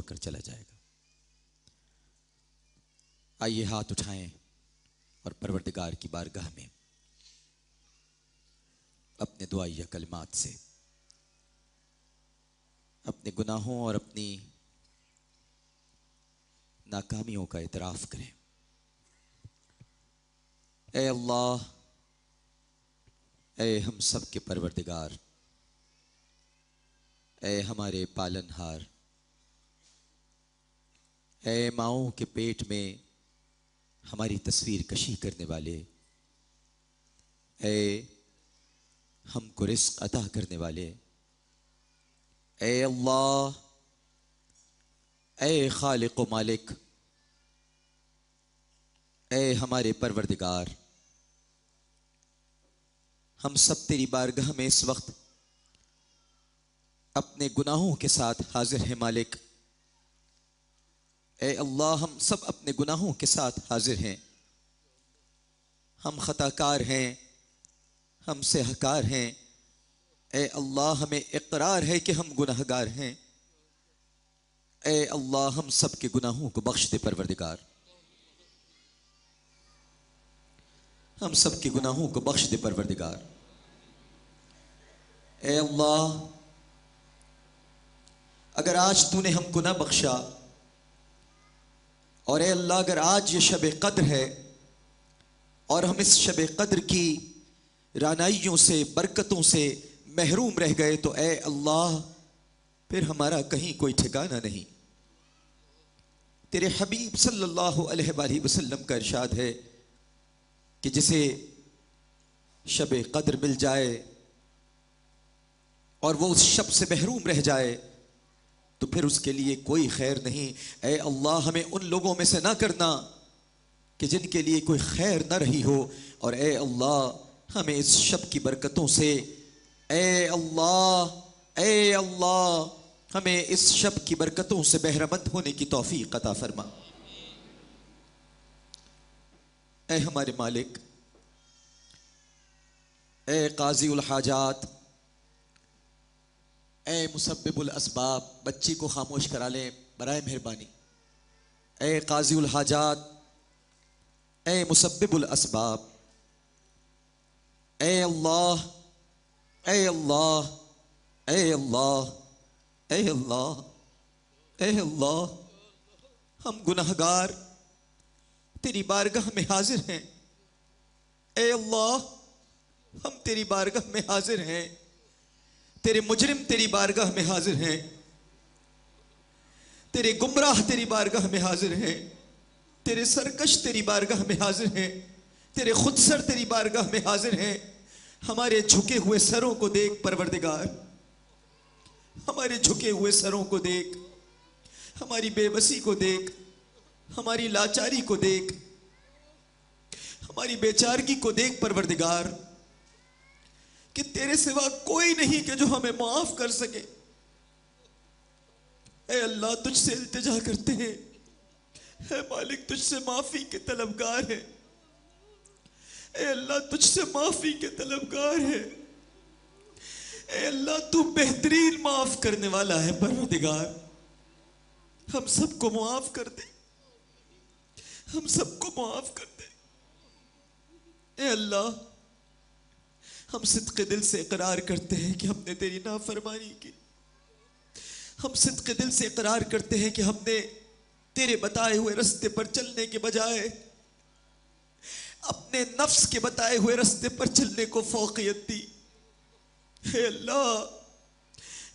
छोड़कर चला जाएगा। आइए हाथ उठाएं और परवरदिगार की बारगाह में अपने दुआइया कलिमात से अपने गुनाहों और अपनी नाकामियों का इतराफ करें। ए अल्लाह, ए हम सब के परवरदिगार, ए हमारे पालनहार, ए माओं के पेट में हमारी तस्वीर कशी करने वाले, ए हमको रिस्क अता करने वाले, ए अल्लाह, ए खालिक व मालिक, ए हमारे परवरदिगार, हम सब तेरी बारगाह में इस वक्त अपने गुनाहों के साथ हाजिर हैं मालिक। ए अल्लाह, हम सब अपने गुनाहों के साथ हाजिर हैं। हम खताकार हैं, हम सेहकार हैं। ए अल्लाह, हमें इकरार है कि हम गुनाहगार हैं। ए अल्लाह, हम सब के गुनाहों को बख्श दे परवरदिगार, हम सब के गुनाहों को बख्श दे परवरदिगार। ए अल्लाह, अगर आज तूने हमको ना बख्शा, और ए अल्लाह अगर आज ये शब कद्र है और हम इस शब कद्र की रानाइयों से, बरकतों से महरूम रह गए, तो ए अल्लाह फिर हमारा कहीं कोई ठिकाना नहीं। तेरे हबीब सल्लल्लाहु अलैहि वसल्लम का इरशाद है कि जिसे शब कद्र मिल जाए और वो उस शब से महरूम रह जाए तो फिर उसके लिए कोई खैर नहीं। ए अल्लाह, हमें उन लोगों में से ना करना कि जिनके लिए कोई खैर ना रही हो, और ए अल्लाह हमें इस शब की बरकतों से, ए अल्लाह हमें इस शब की बरकतों से बहरामंद होने की तौफीक अता फरमा। ए हमारे मालिक, ए काजी उल हाजात, ए मुसब्बिबुल असबाब, बच्ची को खामोश करा लें बराए मेहरबानी। ए काजी उल हाजात, ए मुसब्बिबुल असबाब, ए अल्लाह, ए अल्लाह, ए अल्लाह, ए अल्लाह, ए अल्लाह, हम गुनाहगार तेरी बारगाह में हाजिर हैं। ए अल्लाह, हम तेरी बारगाह में हाजिर हैं। तेरे मुजरिम तेरी बारगाह में हाजिर हैं। तेरे गुमराह तेरी बारगाह में हाजिर हैं। तेरे सरकश तेरी बारगाह में हाजिर हैं। तेरे खुदसर तेरी बारगाह में हाजिर हैं। हमारे झुके हुए सरों को देख परवरदिगार, हमारे झुके हुए सरों को देख, हमारी बेबसी को देख, हमारी लाचारी को देख, हमारी बेचारगी को देख परवरदिगार, कि तेरे सिवा कोई नहीं कि जो हमें माफ कर सके। ए अल्लाह, तुझसे इल्तिजा करते हैं, है मालिक, तुझसे माफी के तलबगार है। ए अल्लाह, तुझसे माफी के तलबगार है। ए अल्लाह, तू बेहतरीन माफ करने वाला है परवरदिगार, हम सबको माफ कर दे, हम सबको माफ कर दे। ए अल्लाह, हम सिद्क़े दिल से इकरार करते हैं कि हमने तेरी नाफरमानी की। हम सिद्क़े दिल से इकरार करते हैं कि हमने तेरे बताए हुए रास्ते पर चलने के बजाय अपने नफ्स के बताए हुए रास्ते पर चलने को फौक़ियत दी। हे अल्लाह,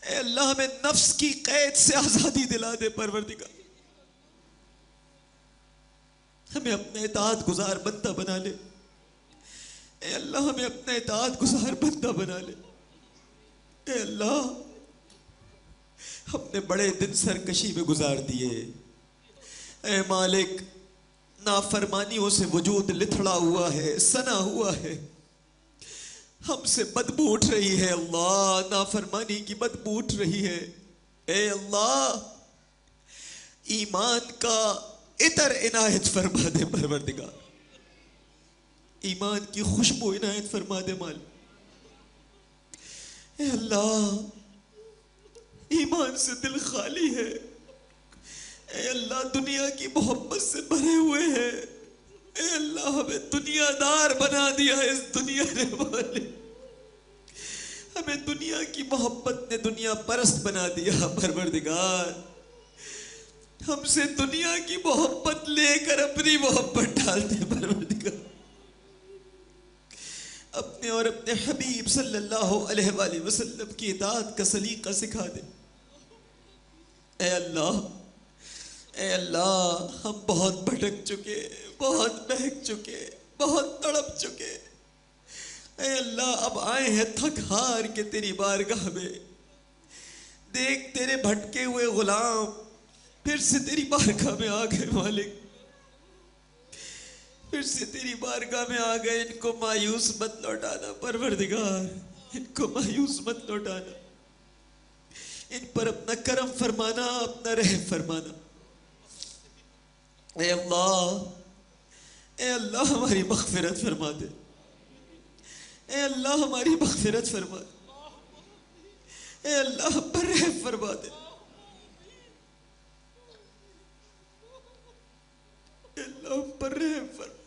ए अल्लाह, हमें नफ्स की कैद से आजादी दिला दे परवरदिगार, हमें अपने इताअत गुजार बंदा बना ले। ए अल्लाह, हमें अपना इताअत गुजार बंदा बना ले। ए अल्लाह, हमने बड़े दिन सरकशी में गुजार दिए। ए मालिक, नाफरमानियों से वजूद लिथड़ा हुआ है, सना हुआ है, हमसे बदबू उठ रही है। अल्लाह, नाफरमानी की बदबू उठ रही है। ए अल्लाह, ईमान का इतर इनायत फरमा दे परवरदिगार, ईमान की खुशबू इनायत फरमा दे मालिक। ए अल्लाह, ईमान से दिल खाली है, ए अल्लाह दुनिया की मोहब्बत से भरे हुए हैं। ए अल्लाह हमें दुनियादार बना दिया इस दुनिया ने मालिक। हमें दुनिया की मोहब्बत ने दुनिया परस्त बना दिया परवरदिगार। हमसे दुनिया की मोहब्बत लेकर अपनी मोहब्बत डाल दे परवरदिगार। अपने और अपने हबीब सल्लल्लाहु अलैहि वसल्लम की इताअत का सलीका सिखा दे। ए अल्लाह, ए अल्लाह, हम बहुत भटक चुके, बहुत बहक चुके, बहुत तड़प चुके। ए अल्लाह, अब आए हैं थक हार के तेरी बारगाह में। देख तेरे भटके हुए गुलाम फिर से तेरी बारगाह में आ गए मालिक, फिर से तेरी बारगाह में आ गए। इनको मायूस मत लौटाना परवरदिगार, इनको मायूस मत लौटाना। इन पर अपना करम फरमाना, अपना रहम फरमाना। ए अल्लाह, ए अल्लाह हमारी मग़फ़िरत फरमा दे। ए अल्लाह हमारी मग़फ़िरत फरमा दे। ए अल्लाह हम पर रहम फरमा दे। ए अल्लाह हम पर रहम फरमा दे।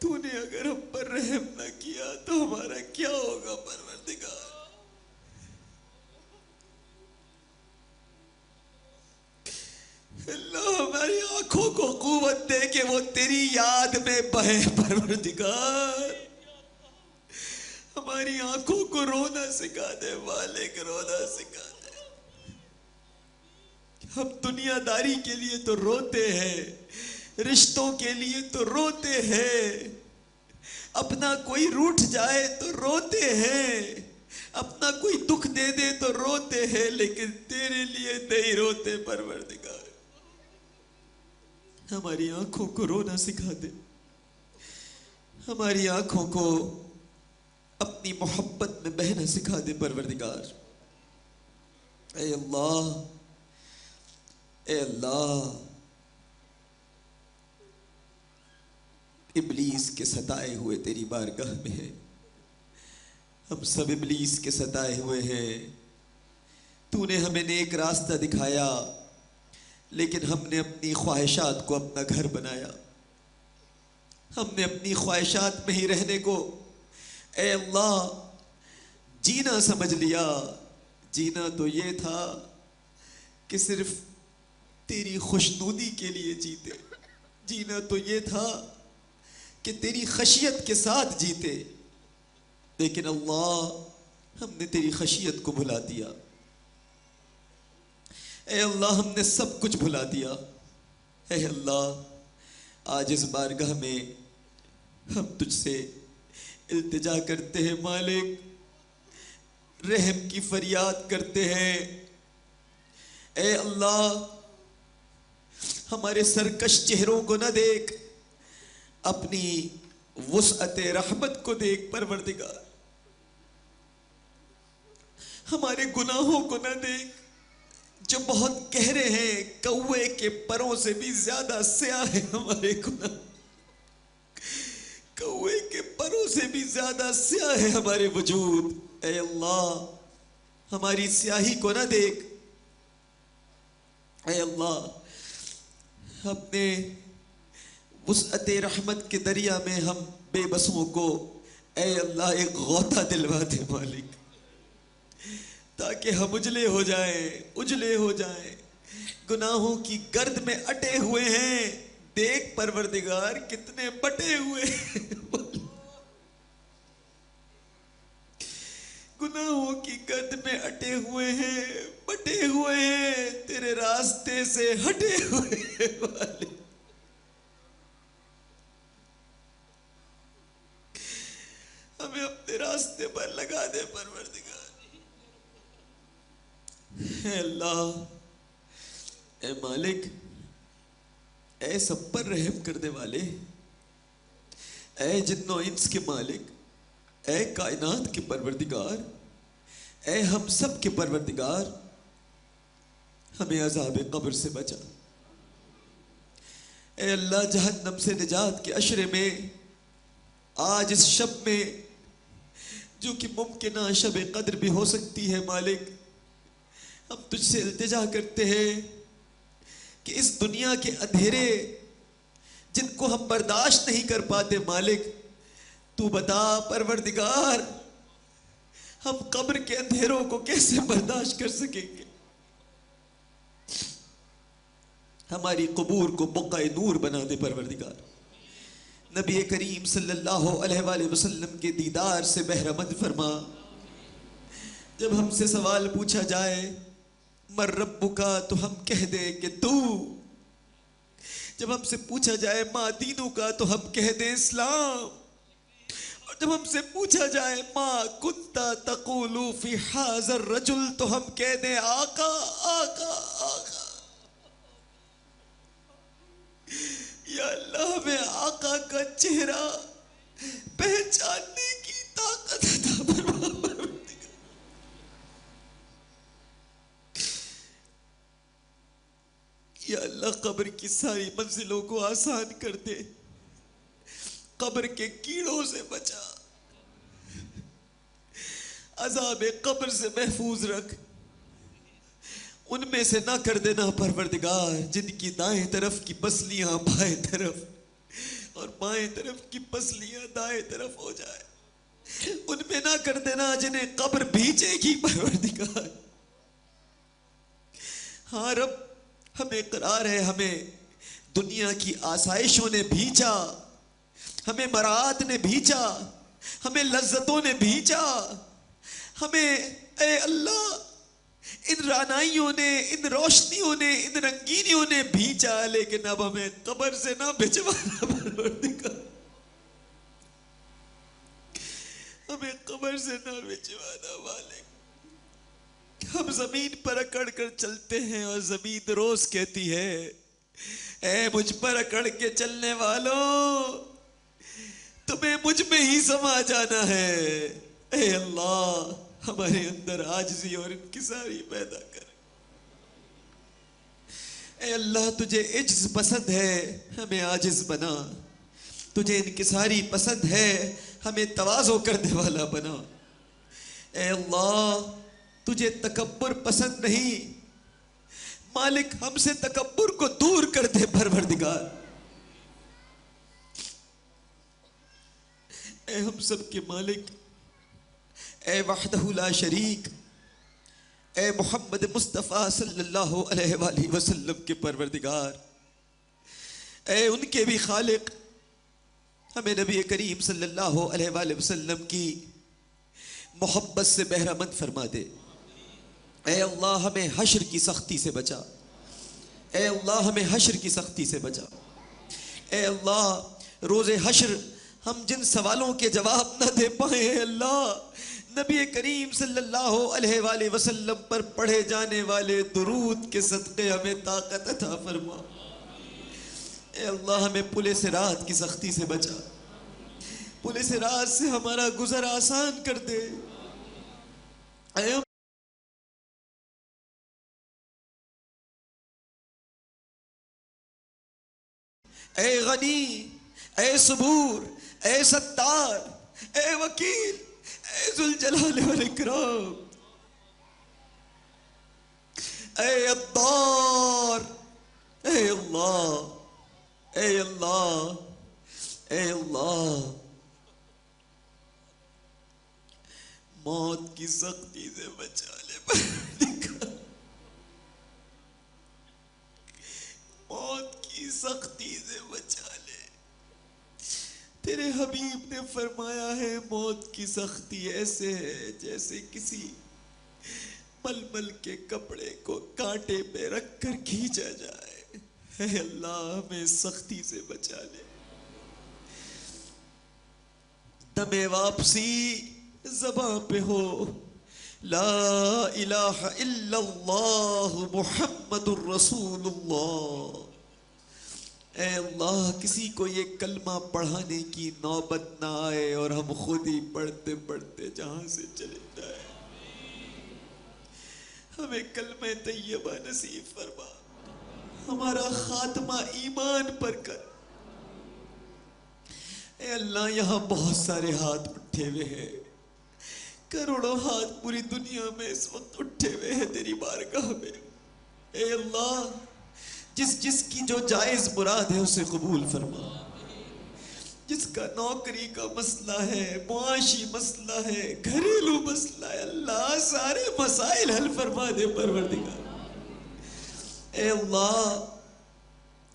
तूने अगर हम पर रहम ना किया तो हमारा क्या होगा परवरदिगार। अल्लाह हमारी आंखों को क़ुव्वत दे कि वो तेरी याद में बहे परवरदिगार। हमारी आंखों को रोना सिखा दे मालिक, रोना सिखा दे। हम दुनियादारी के लिए तो रोते हैं, रिश्तों के लिए तो रोते हैं, अपना कोई रूठ जाए तो रोते हैं, अपना कोई दुख दे दे तो रोते हैं, लेकिन तेरे लिए नहीं रोते परवरदिगार। हमारी आंखों को रोना सिखा दे, हमारी आंखों को अपनी मोहब्बत में बहना सिखा दे परवरदिगार। ए अल्लाह, ए अल्लाह, इब्लीस के सताए हुए तेरी बारगाह में है। हम सब इब्लीस के सताए हुए हैं। तूने हमें नेक रास्ता दिखाया, लेकिन हमने अपनी ख्वाहिशात को अपना घर बनाया। हमने अपनी ख्वाहिशात में ही रहने को ए अल्लाह जीना समझ लिया। जीना तो ये था कि सिर्फ तेरी खुशनूदी के लिए जीते। जीना तो ये था कि तेरी खशियत के साथ जीते, लेकिन अल्लाह हमने तेरी खशियत को भुला दिया। ए अल्लाह हमने सब कुछ भुला दिया। ए अल्लाह आज इस बारगाह में हम तुझसे इल्तिजा करते हैं मालिक, रहम की फरियाद करते हैं। ए अल्लाह हमारे सरकश चेहरों को न देख, अपनी वुसअते रहमत को देख परवरदिगार। हमारे गुनाहों को न देख जो बहुत गहरे हैं, कौवे के परों से भी ज्यादा स्याह है हमारे गुनाह। कौवे के परों से भी ज्यादा स्याह है हमारे वजूद। ए अल्लाह हमारी स्याही को ना देख। ए अल्लाह अपने वुसअते रहमत के दरिया में हम बेबसों को ए अल्लाह एक गौता दिलवा दे मालिक, ताकि हम उजले हो जाएं, उजले हो जाएं। गुनाहों की गर्द में अटे हुए हैं, देख परवरदिगार कितने बटे हुए गुनाहों की गर्द में अटे हुए हैं, बटे हुए हैं, तेरे रास्ते से हटे हुए हैं वाले। हमें अपने रास्ते पर लगा दे परवरदिगार। हे अल्लाह, ए मालिक, ए सब पर रहम करने वाले, ए जिन्नो इंस के मालिक, ए कायनात के परवरदिगार, ए हम सब के परवरदिगार, हमें अज़ाब कब्र से बचा। ए अल्लाह जहन्नम से निजात के अशरे में आज इस शब में, जो कि मुमकिन शब कद्र भी हो सकती है मालिक, हम तुझसे इल्तिजा करते हैं कि इस दुनिया के अंधेरे जिनको हम बर्दाश्त नहीं कर पाते मालिक, तू बता परवरदिगार, हम कब्र के अंधेरों को कैसे बर्दाश्त कर सकेंगे। हमारी कबूर को बुक़्क़ा नूर बना दे परवरदिगार। नबी करीम सल्लल्लाहु अलैहि वसल्लम के दीदार से बहरमंद फरमा। जब हमसे सवाल पूछा जाए मर रब्बुका, तो हम कह दे कि तू। जब हमसे पूछा जाए मा दीनु का, तो हम कह दे इस्लाम। और जब हमसे पूछा जाए मा कुंता तक़ूलु फी हाज़र रजुल, तो हम कह दे आका आका आका। या अल्लाह, हमें आका का चेहरा पहचानने की ताकत अता फरमा। या अल्लाह, कब्र की सारी मंजिलों को आसान कर दे, कब्र के कीड़ों से बचा, अज़ाब कब्र से महफूज रख, उनमें से ना कर देना परवरदिगार जिनकी दाएं तरफ की पसलियां बाएं तरफ और बाएं तरफ की पसलियां दाएं तरफ हो जाए। उनमें ना कर देना जिन्हें कब्र भींचेगी परवरदिगार। हाँ रब, हमें इक़रार है, हमें दुनिया की आसाइशों ने भींचा, हमें मरात ने भींचा, हमें लज्जतों ने भींचा, हमें ए अल्लाह इन रानाइयों ने, इन रोशनियों ने, इन रंगीनियों ने भींचा, लेकिन अब हमें कब्र से ना भिजवाना परवरदिगार, हमें कब्र से ना भिजवाना मालिक। हम जमीन पर अकड़ कर चलते हैं और जमीन रोज कहती है ए मुझ पर अकड़ के चलने वालों, तुम्हें मुझ में ही समा जाना है। ए अल्लाह, हमारे अंदर आजिज़ी और इंकिसारी पैदा कर। ए अल्लाह, तुझे इज्ज़ पसंद है, हमें आजिज़ बना। तुझे इंकिसारी पसंद है, हमें तवाज़ो करने वाला बना। ए अल्लाह, तुझे तकब्बुर पसंद नहीं, मालिक हमसे तकब्बुर को दूर कर दे परवरदिगार। ए हम सब के मालिक, ए वहदहु ला शरीक, ए मोहम्मद मुस्तफ़ा सल्लल्लाहु अलैहि वसल्लम के परवरदिगार, ए उनके भी खालिक, हमें नबी करीम सल्लल्लाहु अलैहि वसल्लम की मोहब्बत से बहरामंद फरमा दे। ए अल्लाह, हमें हश्र की सख्ती से बचा। ए अल्लाह, हमें हश्र की सख्ती से बचा। ए अल्लाह, रोज़े हश्र हम जिन सवालों के जवाब न दे पाए, अल्लाह नबी करीम सल्लल्लाहु अलैहि वसल्लम पर पढ़े जाने वाले दुरूद के सदक़े हमें ताकत अता फरमा। ए अल्लाह, हमें पुले सिरात की सख्ती से बचा। पुले सिरात से हमारा गुजर आसान कर दे। ए गनी, ए सबूर, ए सत्तार, ए वकील, ए जुल जलाल वल इकराम, ए अत्तार, ए अल्लाह, ए अल्लाह, ए अल्लाह, मौत की सख्ती से बचा ले, मौत की सख्ती से बचा ले। तेरे हबीब ने फरमाया है मौत की सख्ती ऐसे है जैसे किसी मलमल के कपड़े को कांटे पे रख कर खींचा जाए। है अल्लाह, हमें सख्ती से बचा ले। दमे वापसी ज़बां पे हो ला इलाहा इल्लल्लाह मुहम्मदुर रसूलुल्लाह। ऐ अल्लाह, किसी को ये कलमा पढ़ाने की नौबत ना आए और हम खुद ही पढ़ते पढ़ते जहां से चले जाए। हमें कलमा तैयबा नसीब फरमा, हमारा खात्मा ईमान पर कर। ऐ अल्लाह, यहाँ बहुत सारे हाथ उठे हुए हैं, करोड़ों हाथ पूरी दुनिया में इस वक्त उठे हुए हैं तेरी बारगाह में। ए अल्लाह, जिसकी जो जायज मुराद है उसे कबूल फरमा। जिसका नौकरी का मसला है, मुआशी मसला है, घरेलू मसला है, अल्लाह सारे मसाइल हल फरमा दे परवरदिगार। ए अल्लाह,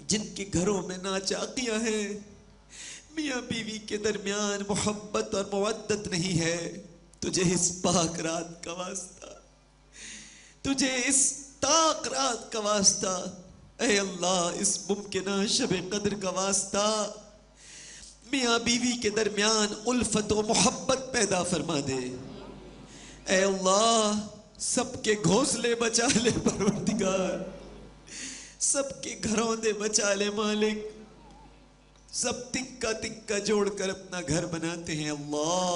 जिनके घरों में नाचाकियां हैं, मियाँ बीवी के दरमियान मोहब्बत और मवद्दत नहीं है, तुझे इस पाक रात का वास्ता, तुझे इस ताक रात का वास्ता, ए अल्लाह इस मुमकिन शब कद्र का वास्ता, मियाँ बीवी के दरमियान उल्फत व मोहब्बत पैदा फरमा दे। ए अल्लाह, सबके घोंसले बचा ले परवरदिगार, सबके घरौंदे बचा ले मालिक। सब तिक्का तिक्का जोड़कर अपना घर बनाते हैं अल्लाह,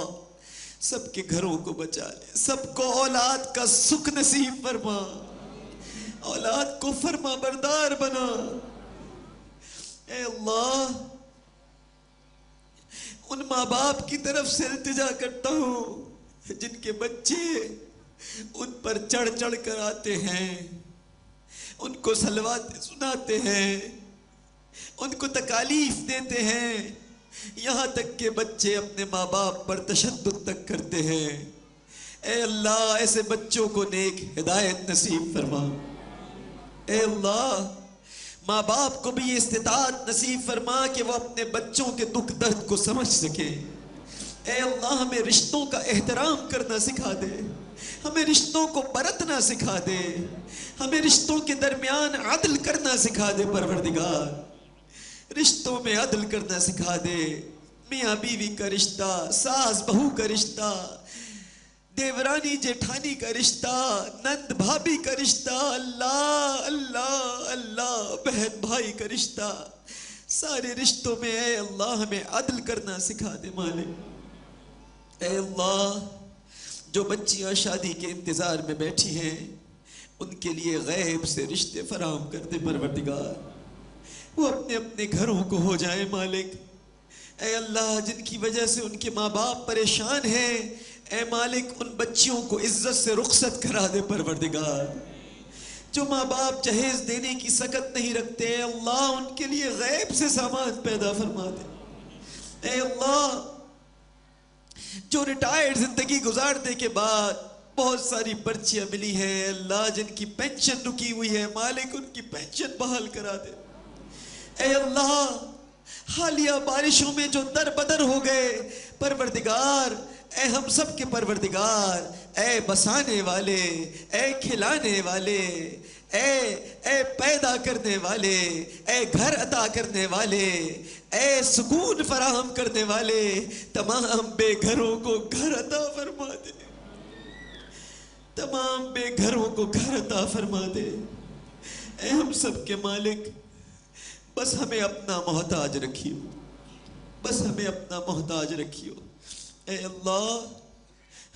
सबके घरों को बचा ले। सबको औलाद का सुख नसीब फरमा, औलाद को फरमा बरदार बना। ए अल्लाह, उन माँ बाप की तरफ से इल्तिजा करता हूं जिनके बच्चे उन पर चढ़ चढ़ कर आते हैं, उनको सलवाते सुनाते हैं, उनको तकालीफ देते हैं, यहाँ तक के बच्चे अपने माँ बाप पर तशद्दुद तक करते हैं। ए अल्लाह, ऐसे बच्चों को नेक हिदायत नसीब फरमा। ए अल्लाह, माँ बाप को भी ये इस्तिताअत नसीब फरमा कि वो अपने बच्चों के दुख दर्द को समझ सके। ए अल्लाह, हमें रिश्तों का एहतराम करना सिखा दे, हमें रिश्तों को बरतना सिखा दे, हमें रिश्तों के दरमियान अदल करना सिखा दे परवरदिगार। रिश्तों में अदल करना सिखा दे। मियाँ बीवी का रिश्ता, सास बहू का रिश्ता, देवरानी जेठानी का रिश्ता, नंद भाभी का रिश्ता, अल्लाह अल्लाह अल्लाह, बहन भाई का रिश्ता, सारे रिश्तों में ए अल्लाह हमें अदल करना सिखा दे मालिक। ए अल्लाह, जो बच्चियां शादी के इंतजार में बैठी हैं उनके लिए गैब से रिश्ते फराहम कर दे परवरदिगार, वो अपने अपने घरों को हो जाए मालिक। ए अल्लाह, जिनकी वजह से उनके माँ बाप परेशान हैं, ए मालिक उन बच्चियों को इज्जत से रुखसत करा दे परवरदिगार। जो माँ बाप जहेज देने की सकत नहीं रखते, अल्लाह उनके लिए गैब से सामान पैदा फरमा दे। ए अल्लाह, जो रिटायर्ड जिंदगी गुजारने के बाद बहुत सारी पर्चियां मिली हैं, अल्लाह जिनकी पेंशन रुकी हुई है, मालिक उनकी पेंशन बहाल करा दे। ए अल्लाह, हालिया बारिशों में जो दर बदर हो गए परवरदिगार, ए हम सब के परवरदिगार, ए बसाने वाले, ए खिलाने वाले, ए पैदा करने वाले, ए घर अता करने वाले, ए सुकून फराहम करने वाले, तमाम बेघरों को घर अता फरमा दे, तमाम बेघरों को घर अता फरमा दे। ए हम सब के मालिक, बस हमें अपना मोहताज रखियो, बस हमें अपना मोहताज रखियो। ए अल्लाह,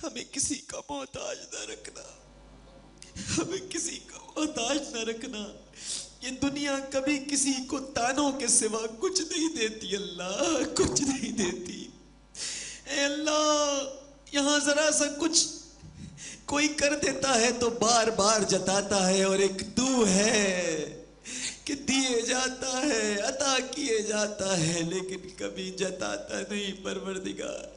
हमें किसी का मोहताज न रखना, हमें किसी का मोहताज न रखना। ये दुनिया कभी किसी को तानों के सिवा कुछ नहीं देती अल्लाह, कुछ नहीं देती। ए अल्लाह, यहाँ जरा सा कुछ कोई कर देता है तो बार बार जताता है, और एक तू है कि दिए जाता है, अता किए जाता है, लेकिन कभी जताता नहीं परवरदिगार।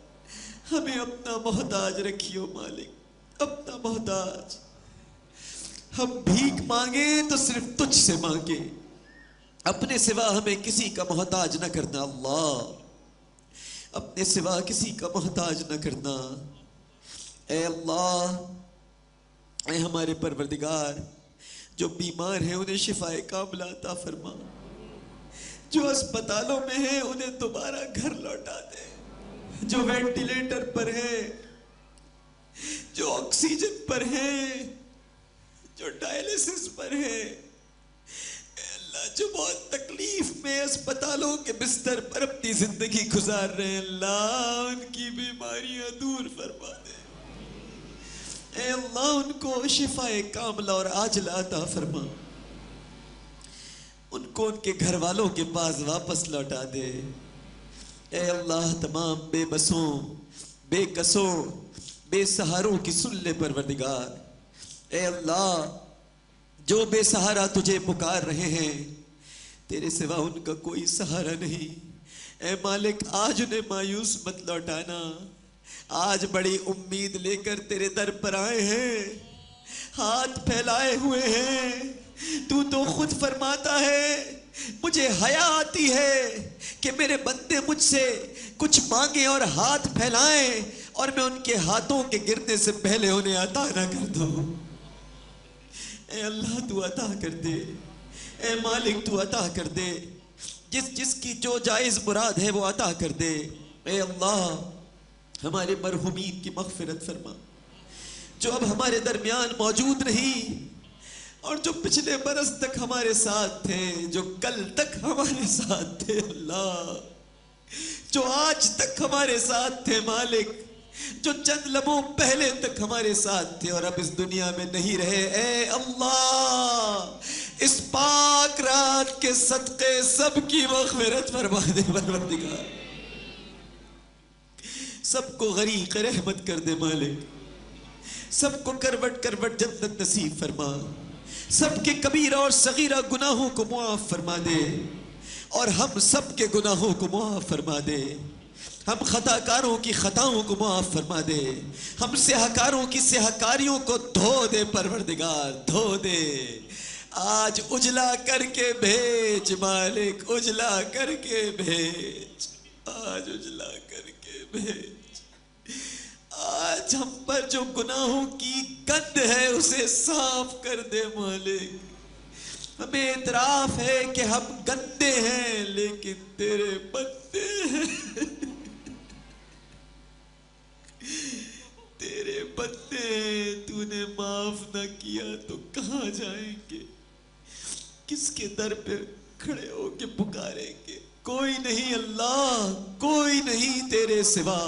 हमें अपना मोहताज रखियो मालिक, अपना मोहताज। हम भीख मांगे तो सिर्फ तुझ से मांगे, अपने सिवा हमें किसी का मोहताज न करना अल्लाह, अपने सिवा किसी का मोहताज न करना। ए अल्लाह, ए हमारे परवरदिगार, जो बीमार हैं उन्हें शिफाए कामिला अता फरमा, जो अस्पतालों में हैं उन्हें दोबारा घर लौटा दे, जो वेंटिलेटर पर है, जो ऑक्सीजन पर है, जो डायलिसिस पर है, अल्लाह जो बहुत तकलीफ में अस्पतालों के बिस्तर पर अपनी जिंदगी गुजार रहे हैं, अल्लाह उनकी बीमारियां दूर फरमा दे। ए अल्लाह, उनको शिफाए कामिला और आजिला अता फरमा, उनको उनके घर वालों के पास वापस लौटा दे। ए अल्लाह, तमाम बेबसों, बेकसों, बेसहारों की सुन ले परवरदिगार। ए अल्लाह, जो बेसहारा तुझे पुकार रहे हैं, तेरे सिवा उनका कोई सहारा नहीं। ए मालिक, आज उन्हें मायूस मत लौटाना। आज बड़ी उम्मीद लेकर तेरे दर पर आए हैं, हाथ फैलाए हुए हैं। तू तो खुद फरमाता है, मुझे हया आती है कि मेरे बंदे मुझसे कुछ मांगे और हाथ फैलाएं और मैं उनके हाथों के गिरने से पहले उन्हें अता ना कर दूं। ए अल्लाह, तू अता कर दे। ए मालिक, तू अता कर दे। जिसकी जो जायज मुराद है वो अता कर दे। ए अल्लाह, हमारे मरहुमीन की मग़फ़िरत फरमा, जो अब हमारे दरमियान मौजूद नहीं और जो पिछले बरस तक हमारे साथ थे, जो कल तक हमारे साथ थे अल्लाह, जो आज तक हमारे साथ थे मालिक, जो चंद लम्हों पहले तक हमारे साथ थे और अब इस दुनिया में नहीं रहे। ए अल्लाह, इस पाक रात के सदक़े सबकी मग़फ़िरत फरमा दे परवरदिगार। सबको गरीक़ रहमत कर दे मालिक, सबको करवट करवट जन्नत नसीब फरमा, सबके कबीरा और सगीरा गुनाहों को मुआफ़ फरमा दे और हम सबके गुनाहों को मुआफ़ फरमा दे। हम खताकारों की खताओं को मुआफ़ फरमा दे, हम सिहकारों की सिहकारियों को धो दे परवरदिगार, धो दे। आज उजला करके भेज मालिक, उजला करके भेज, आज उजला करके भेज। आज हम पर जो गुनाहों की गंद है उसे साफ कर दे मालिक। हमें इतराफ है कि हम गंदे हैं लेकिन तेरे बंदे हैं, तेरे बंदे हैं। तूने माफ ना किया तो कहाँ जाएंगे, किसके दर पे खड़े होके पुकारेंगे? कोई नहीं अल्लाह, कोई नहीं तेरे सिवा।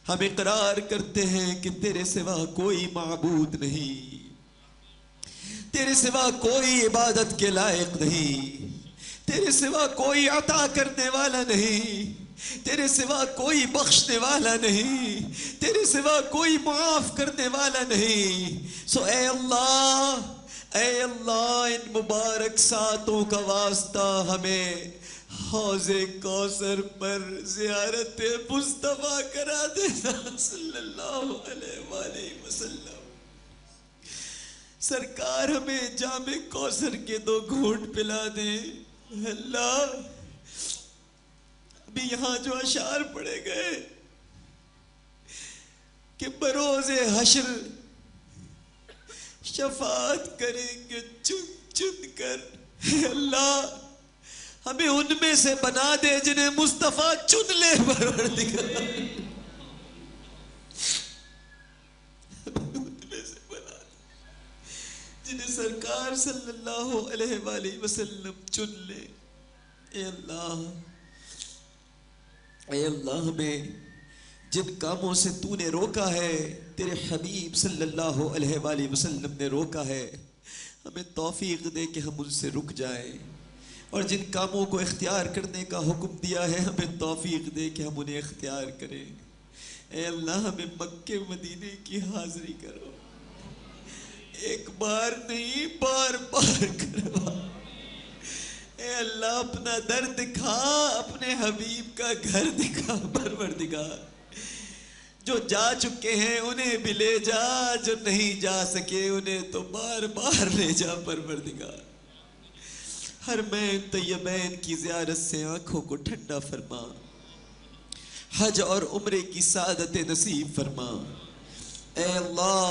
हम इकरार करते हैं कि तेरे सिवा कोई माबूद नहीं, तेरे सिवा कोई इबादत के लायक नहीं, तेरे सिवा कोई अता करने वाला नहीं, तेरे सिवा कोई बख्शने वाला नहीं, तेरे सिवा कोई माफ करने वाला नहीं। सो ए अल्लाह, ए अल्लाह, इन मुबारक सातों का वास्ता हमें हौज़े कौसर पर ज़ियारत मुस्तफ़ा करा देना सल्लल्लाहु अलैहि वसल्लम। सरकार हमें जामे कौसर के 2 घूंट पिला दे अल्लाह। अभी यहाँ जो अशार पढ़े गए कि बरोज़े हश्र शफात करेंगे चुन चुन कर, अल्लाह हमें उनमें से बना दे जिन्हें मुस्तफा चुन ले परवरदिगार, उनमें से बना दे जिन्हें सरकार सल्लल्लाहु अलैहि वसल्लम चुन ले। ए अल्लाह, ए अल्लाह, हमें जिन कामों से तूने रोका है, तेरे हबीब सल्लल्लाहु अलैहि वसल्लम ने रोका है, हमें तौफीक दे कि हम उनसे रुक जाएं। और जिन कामों को इख्तियार करने का हुक्म दिया है, हमें तौफीक दे कि हम उन्हें इख्तियार करें। ए अल्लाह, हमें मक्के मदीने की हाज़िरी करो, एक बार नहीं बार बार करवा। ए अल्लाह, अपना दर दिखा, अपने हबीब का घर दिखा परवरदिगार। जो जा चुके हैं उन्हें भी ले जा, जो नहीं जा सके उन्हें तो बार बार ले जा परवरदिगार। हर मैं तैयबैन की ज़ियारत से आँखों को ठंडा फरमा, हज और उम्रे की सादत नसीब फरमा। ए अल्लाह,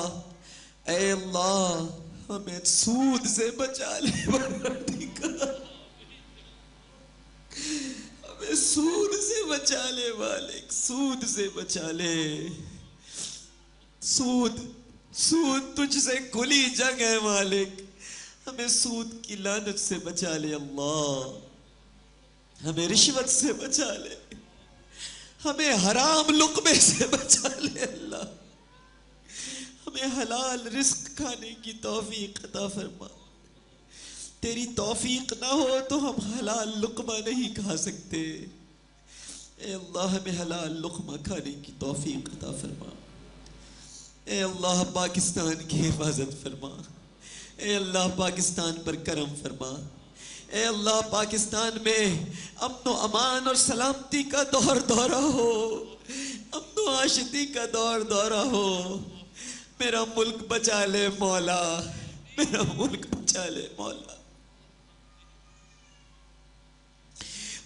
ए अल्लाह, हमें सूद से बचा ले परवरदिगार, हमें सूद से बचा ले मालिक, सूद से बचा ले। सूद, सूद तुझसे खुली जंग है मालिक, हमें सूद की लानत से बचा ले अल्लाह, हमें रिश्वत से बचा ले, हमें हराम लुक़मे से बचा ले अल्लाह, हमें हलाल रिस्क खाने की तौफीक अता फरमा। तेरी तौफीक ना हो तो हम हलाल लुक़मा नहीं खा सकते। ए अल्लाह, हमें हलाल लुक़मा खाने की तौफीक अता फरमा। ए अल्लाह पाकिस्तान की हिफाजत फरमा। ए अल्लाह पाकिस्तान पर करम फरमा। ए अल्लाह पाकिस्तान में अमन व अमान और सलामती का दौर दौरा हो, अमन व आशिकी का दौर दौरा हो। मेरा मुल्क बचा ले मौला, मेरा मुल्क बचा ले मौला।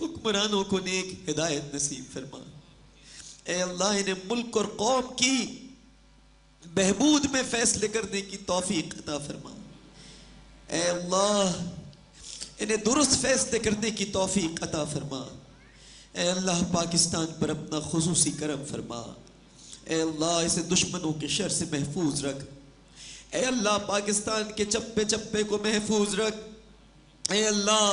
हुक्मरानों को नेक हिदायत नसीब फरमा। ए अल्लाह इन्हें मुल्क और कौम की बहबूद में फैसले करने की तौफीक अता फरमा। ए अल्लाह इन्हें दुरुस्त फैसले करने की तौफीक अता फरमा। ए अल्लाह पाकिस्तान पर अपना खुसूसी करम फरमा। ए अल्लाह इसे दुश्मनों के शर से महफूज रख। ए अल्लाह पाकिस्तान के चप्पे चप्पे को महफूज रख। ए अल्लाह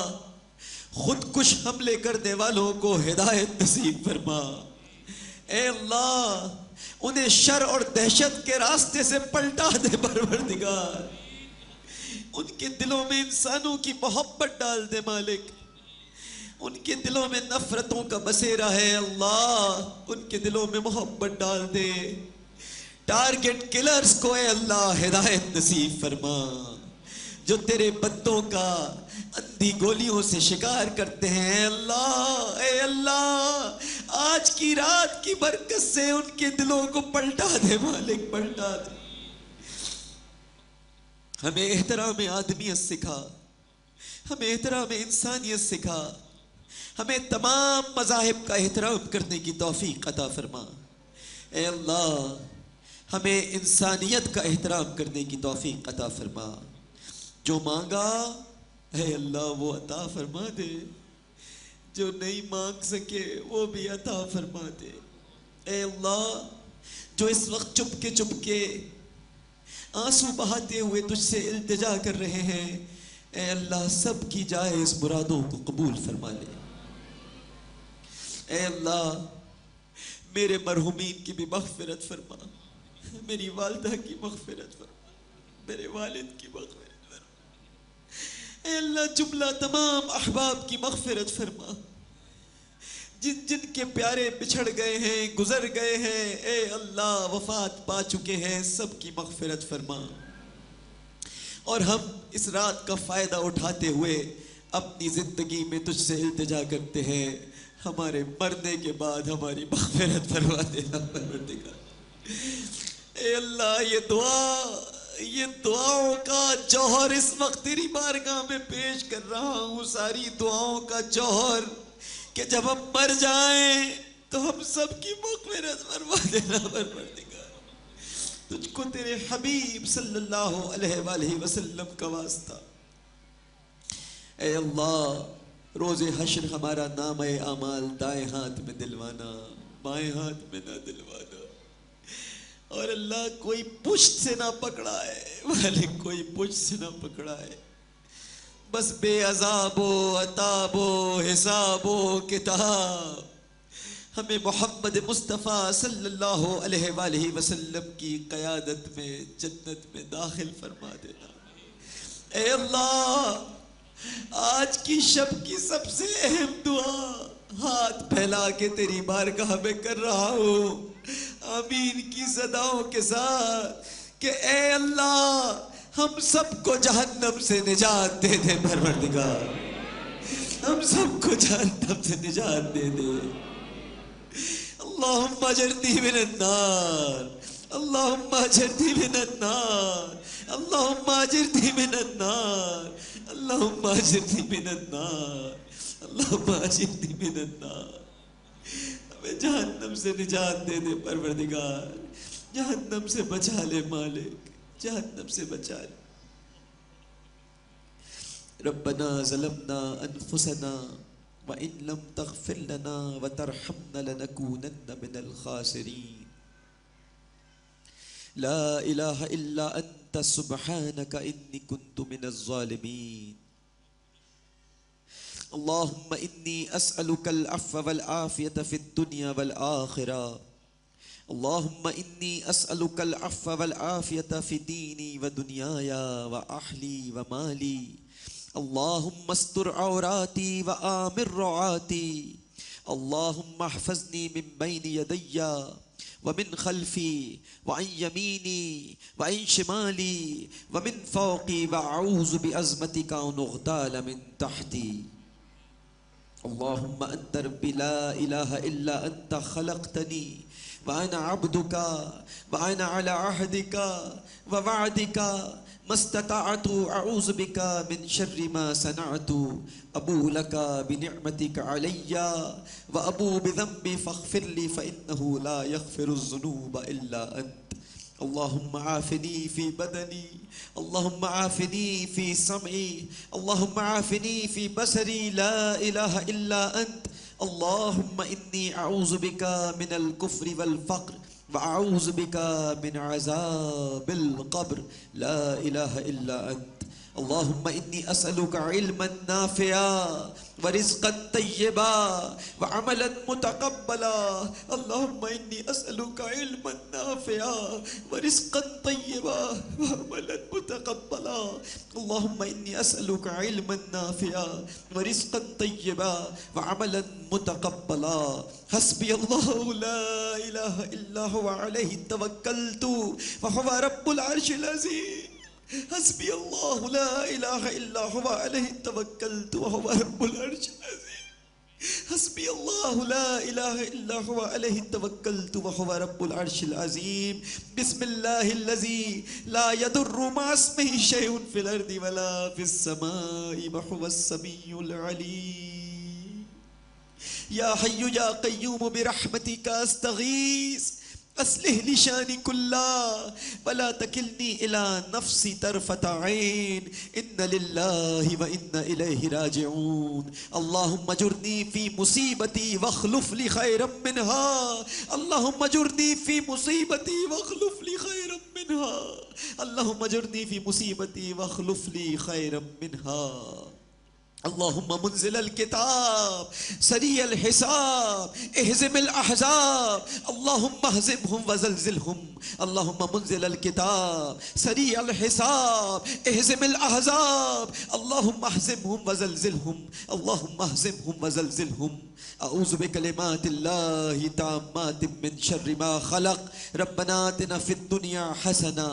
खुदकुश हमले करने वालों को हिदायत नसीब फरमा। ए अल्लाह उन्हें शर और दहशत के रास्ते से पलटा दे परवरदिगार। उनके दिलों में इंसानों की मोहब्बत डाल दे मालिक। उनके दिलों में नफरतों का बसेरा है अल्लाह, उनके दिलों में मोहब्बत डाल दे। टारगेट किलर्स को ए अल्लाह हिदायत नसीब फरमा, जो तेरे बंदों का अंधी गोलियों से शिकार करते हैं अल्लाह। ए अल्लाह आज की रात की बरकत से उनके दिलों को पलटा दे मालिक, पलटा दे। हमें एहतराम आदमियत सिखा, हमें एहतराम इंसानियत सिखा, हमें तमाम मज़ाहिब का एहतराम करने की तौफीक अता फरमा। ए अल्लाह हमें इंसानियत का एहतराम करने की तौफीक अता फरमा। जो मांगा है अल्लाह वो अता फरमा दे, जो नहीं मांग सके वो भी अता फरमा दे। ए अल्लाह जो इस वक्त चुपके चुपके आंसू बहाते हुए तुझसे इल्तिजा कर रहे हैं, ए अल्लाह सब की जायज़ मुरादों को कबूल फरमा ले। ए अल्लाह मेरे मरहुमीन की भी मग़फ़िरत फरमा, मेरी वालिदा की मग़फ़िरत फरमा, मेरे वालिद की मग़फ़िरत फरमा। ए अल्लाह जुमला तमाम अहबाब की मग़फ़िरत फरमा, जिन जिन के प्यारे बिछड़ गए हैं, गुजर गए हैं, ए अल्लाह वफात पा चुके हैं, सब की मग़फ़िरत फरमा। और हम इस रात का फ़ायदा उठाते हुए अपनी ज़िंदगी में तुझसे इल्तिजा करते हैं, हमारे मरने के बाद हमारी मग़फ़िरत फरमा देना परवरदिगार। ए अल्लाह ये दुआओं का जौहर इस वक्त तेरी बारगाह में पेश कर रहा हूँ, सारी दुआओं का जौहर कि जब हम मर जाएं तो हम सब की मग़फ़िरत फरमा देना परवरदिगार। तुझको तेरे हबीब सल्लल्लाहु अलैहि वसल्लम का वास्ता। ए अल्लाह रोज़े हश्र हमारा नाम ए आमाल दाएं हाथ में दिलवाना, बाएं हाथ में ना दिलवाना। और अल्लाह कोई पुश्त से ना पकड़ाए मालिक, कोई पुश्त से ना पकड़ाए। बस बेअज़ाबो अताबो हिसाबो किताब हमें मोहम्मद मुस्तफ़ा सल्लल्लाहु अलैहि वसल्लम की क़यादत में जन्नत में दाखिल फरमा देना। ए अल्लाह आज की शब की सबसे अहम दुआ हाथ फैला के तेरी बारगाह में कर रहा हूँ आमीन की सदाओं के साथ कि ए अल्लाह हम सबको जहन्नम से निजात दे दे परवरदिगार, हम सबको जहन्नम से निजात दे दे। अल्लाहुम्मा अजरनी मिनन्नार, अल्लाहुम्मा अजरनी मिनन्नार, अल्लाहुम्मा अजरनी मिनन्नार, अल्लाहुम्मा अजरनी मिनन्नार, अल्लाहुम्मा अजरनी मिनन्नार। हमें जहन्नम से निजात दे दे परवरदिगार, जहन्नम से बचा ले मालिक, जहन्नम से बचा ले। रब्बना ज़लमना अनफुसना व इन लम तग़फ़िर लना व तरहमना लनकूनन्न मिनल ख़ासिरीन। ला इलाहा इल्ला अंत सुब्हानका इन्नी कुन्तु मिनज़ ज़ालिमीन। अल्लाहुम्मा इन्नी अस्अलुकल अफ़्व वल आफ़ियत फ़िद दुनिया वल आख़िरा। अल्लाहुम्मा इन्नी अस्अलुकल अफ़्व वल आफ़ियत फ़ी दीनी व दुनियाया व अहली व माली। अल्लाहुम्मा अस्तर औराती व आमिर रौआती। अल्लाहुम्मा अहफ़ज़नी मिन बैनि यदैया वमिन खल्फी वअन यमीनी वअन शिमाली वमिन फौकी वअऊज़ु बिअज़मतिका अन उग़ताल मिन तहती। अल्लाहुम्मा अंत रब्बी ला इलाहा इल्ला अंत खलक़तनी व अना अब्दुका व अना अला अहदिका व वअदिका मस्ततअतु अऊज़ु बिका मिन शर्रि मा सनअतु अबू लका बिनिअमतिका अलैया व अबू बिज़ंबी फ़ग़फ़िरली फ़इन्नहु ला यग़फ़िरुज़्ज़ुनूब इल्ला अंत। अल्लाहुम्मा आफ़िनी फ़ी बदनी, अल्लाहुम्मा आफ़िनी फ़ी समई, अल्लाहुम्मा आफ़िनी फ़ी बसरी, ला इलाहा इल्ला अंत। अल्लाहुम्मा इन्नी अऊज़ु बिका मिनल कुफ़्रि वल फ़क़्र व अऊज़ु बिका मिन अज़ाबिल क़ब्र, ला इलाहा इल्ला अंत। अल्लाहुम्मा इन्नी असअलुका इल्मन नाफ़िआ व रिज़्क़न तय्यबा व अमलन मुतक़ब्बला। अल्लाहुम्मा इन्नी असअलुका इल्मन नाफ़िआ व रिज़्क़न तय्यबा व अमलन मुतक़ब्बला। अल्लाहुम्मा इन्नी असअलुका इल्मन नाफ़िआ व रिज़्क़न तय्यबा व अमलन मुतक़ब्बला। हस्बी अल्लाहु ला इलाहा इल्ला हुवा अलैहि तवक्कलतु व हुवा रब्बुल अर्शिल अज़ीम। हस्बी अल्लाहु ला इलाहा इल्ला हुवा अलैहि तवक्कलतु व हुवा रब्बुल अर्शिल अज़ीम। हस्बी अल्लाहु ला इलाहा इल्ला हुवा अलैहि तवक्कलतु व हुवा रब्बुल अर्शिल अज़ीम। बिस्मिल्लाहिल्लज़ी ला यदुर्रु मा इस्मिही शैउन फिल अर्दि वला फिस समाई व हुवस समीउल अलीम। या हय्यु या क़य्यूम बिरहमतिका अस्तगीस अस्लिह ली शानी कुल्ला वला तकिलनी इला नफ्सी तरफत ऐन इन्ना लिल्लाहि व इन्ना इलैहि राजिऊन। अल्लाहुम्मा जुरनी फी मुसीबती वख्लुफ ली खैरम मिनहा। अल्लाहुम्मा जुरनी फी मुसीबती वख्लुफ ली खैरम मिनहा। अल्लाहुम्मा जुरनी फी मुसीबती वख्लुफ ली खैरम मिनहा। अल्लाहुम्मा मुनज़िलल किताब सरीअल हिसाब इहज़िमिल अहज़ाब अल्लाहुम्मा हज़िमहुम व ज़लज़िलहुम। अल्लाहुम्मा मुनज़िलल किताब सरीअल हिसाब इहज़िमिल अहज़ाब अल्लाहुम्मा हज़िमहुम व ज़लज़िलहुम। अल्लाहुम्मा हज़िमहुम व ज़लज़िलहुम। अऊज़ु बिकलिमातिल्लाहि ताम्माति मिन शर्रि मा खलक़। रब्बना आतिना फ़िद दुनिया हसना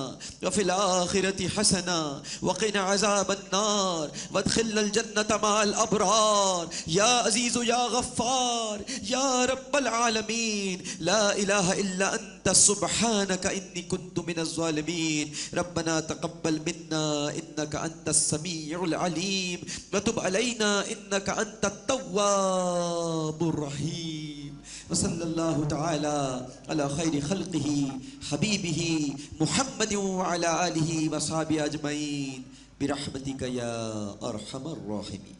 व फ़िल आखिरति हसना व क़िना अज़ाबन नार वअदख़िलनल जन्नत मअल अबरार। या अज़ीज़ु या गफ़्फ़ार या रब्बल आलमीन। ला इलाहा इल्ला अंत सुब्हानका इन्नी कुन्तु मिनज़ ज़ालिमीन। रब्बना तक़ब्बल मिन्ना इन्नका अंतस समीउल अलीम व तुब अलैना इन्नका अंतत तव्वाबुर रहीम। व सल्लल्लाहु तआला अला खैरि खल्क़िही हबीबिही मुहम्मदिन व अला आलिहि व सहबिही अजमईन बिरहमतिका या अरहमर राहिमीन।